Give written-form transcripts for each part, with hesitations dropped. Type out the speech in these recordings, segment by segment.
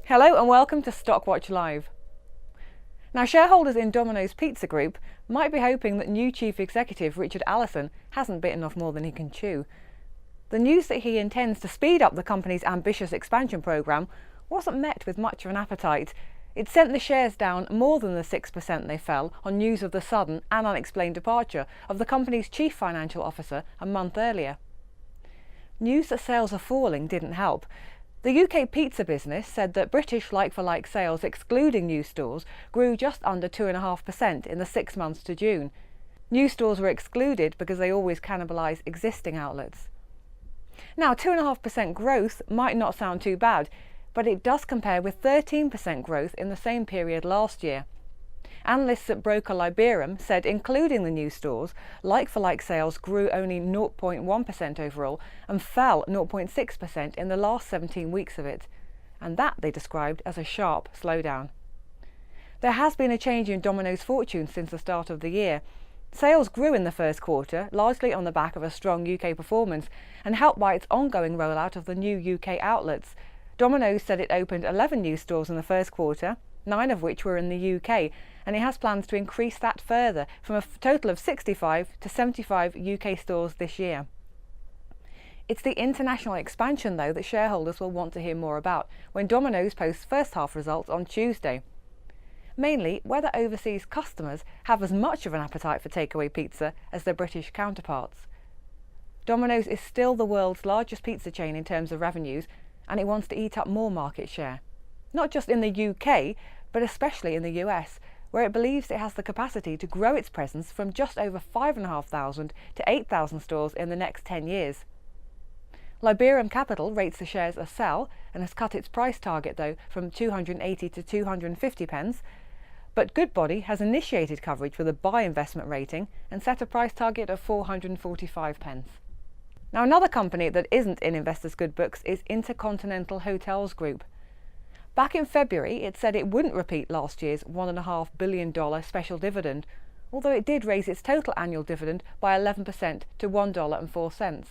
Hello and welcome to Stockwatch Live. Now, shareholders in Domino's Pizza Group might be hoping that new chief executive Richard Allison hasn't bitten off more than he can chew. The news that he intends to speed up the company's ambitious expansion programme wasn't met with much of an appetite. It sent the shares down more than the 6% they fell on news of the sudden and unexplained departure of the company's chief financial officer a month earlier. News that sales are falling didn't help. The UK pizza business said that British like-for-like sales excluding new stores grew just under 2.5% in the 6 months to June. New stores were excluded because they always cannibalise existing outlets. Now, 2.5% growth might not sound too bad, but it does compare with 13% growth in the same period last year. Analysts at broker Liberum said including the new stores, like-for-like sales grew only 0.1% overall and fell 0.6% in the last 17 weeks of it. And that they described as a sharp slowdown. There has been a change in Domino's fortune since the start of the year. Sales grew in the first quarter, largely on the back of a strong UK performance and helped by its ongoing rollout of the new UK outlets. Domino's said it opened 11 new stores in the first quarter, 9 of which were in the UK, and it has plans to increase that further from a total of 65 to 75 UK stores this year. It's the international expansion, though, that shareholders will want to hear more about when Domino's posts first half results on Tuesday. Mainly whether overseas customers have as much of an appetite for takeaway pizza as their British counterparts. Domino's is still the world's largest pizza chain in terms of revenues, and it wants to eat up more market share. Not just in the UK, but especially in the US, where it believes it has the capacity to grow its presence from just over 5,500 to 8,000 stores in the next 10 years. Liberum Capital rates the shares a sell and has cut its price target, though, from 280 to 250 pence, but Goodbody has initiated coverage with a buy investment rating and set a price target of 445 pence. Now, another company that isn't in investors' good books is Intercontinental Hotels Group. Back in February, it said it wouldn't repeat last year's $1.5 billion special dividend, although it did raise its total annual dividend by 11% to $1.04.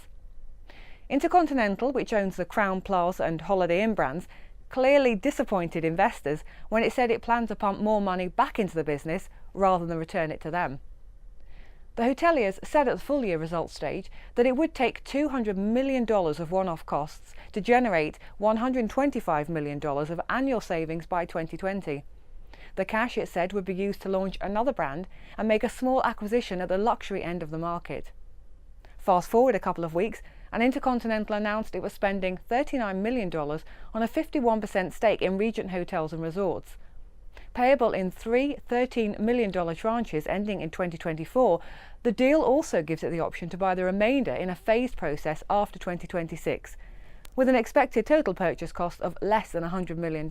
Intercontinental, which owns the Crown Plaza and Holiday Inn brands, clearly disappointed investors when it said it planned to pump more money back into the business rather than return it to them. The hoteliers said at the full year results stage that it would take $200 million of one-off costs to generate $125 million of annual savings by 2020. The cash, it said, would be used to launch another brand and make a small acquisition at the luxury end of the market. Fast forward a couple of weeks, and Intercontinental announced it was spending $39 million on a 51% stake in Regent Hotels and Resorts. Payable in 3 $13 million tranches ending in 2024, the deal also gives it the option to buy the remainder in a phased process after 2026, with an expected total purchase cost of less than $100 million.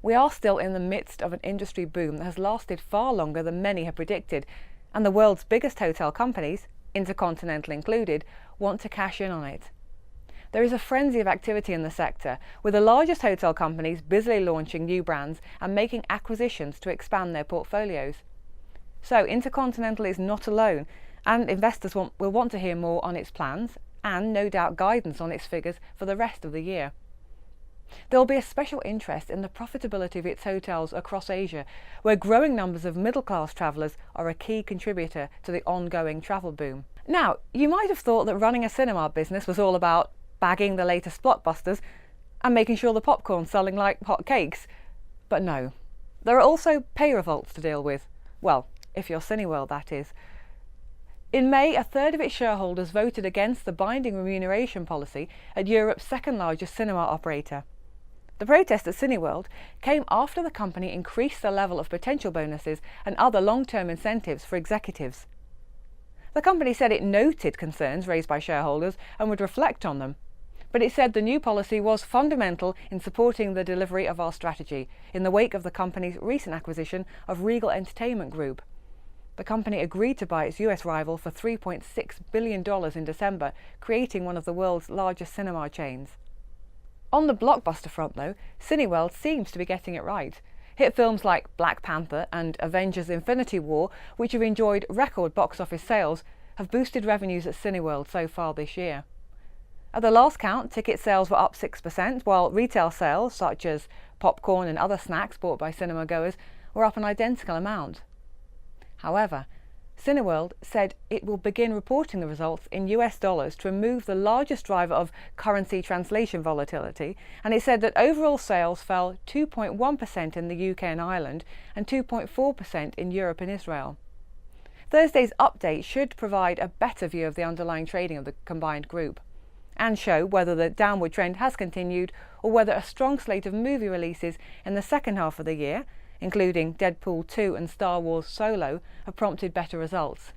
We are still in the midst of an industry boom that has lasted far longer than many have predicted, and the world's biggest hotel companies, Intercontinental included, want to cash in on it. There is a frenzy of activity in the sector, with the largest hotel companies busily launching new brands and making acquisitions to expand their portfolios. So Intercontinental is not alone, and investors will want to hear more on its plans and no doubt guidance on its figures for the rest of the year. There will be a special interest in the profitability of its hotels across Asia, where growing numbers of middle-class travellers are a key contributor to the ongoing travel boom. Now, you might have thought that running a cinema business was all about bagging the latest blockbusters and making sure the popcorn's selling like hot cakes. But no, there are also pay revolts to deal with. Well, if you're Cineworld, that is. In May, a third of its shareholders voted against the binding remuneration policy at Europe's second largest cinema operator. The protest at Cineworld came after the company increased the level of potential bonuses and other long-term incentives for executives. The company said it noted concerns raised by shareholders and would reflect on them, but it said the new policy was fundamental in supporting the delivery of our strategy in the wake of the company's recent acquisition of Regal Entertainment Group. The company agreed to buy its US rival for $3.6 billion in December, creating one of the world's largest cinema chains. On the blockbuster front, though, Cineworld seems to be getting it right. Hit films like Black Panther and Avengers Infinity War, which have enjoyed record box office sales, have boosted revenues at Cineworld so far this year. At the last count, ticket sales were up 6%, while retail sales, such as popcorn and other snacks bought by cinema goers, were up an identical amount. However, Cineworld said it will begin reporting the results in US dollars to remove the largest driver of currency translation volatility, and it said that overall sales fell 2.1% in the UK and Ireland and 2.4% in Europe and Israel. Thursday's update should provide a better view of the underlying trading of the combined group, and show whether the downward trend has continued or whether a strong slate of movie releases in the second half of the year, including Deadpool 2 and Star Wars Solo, have prompted better results.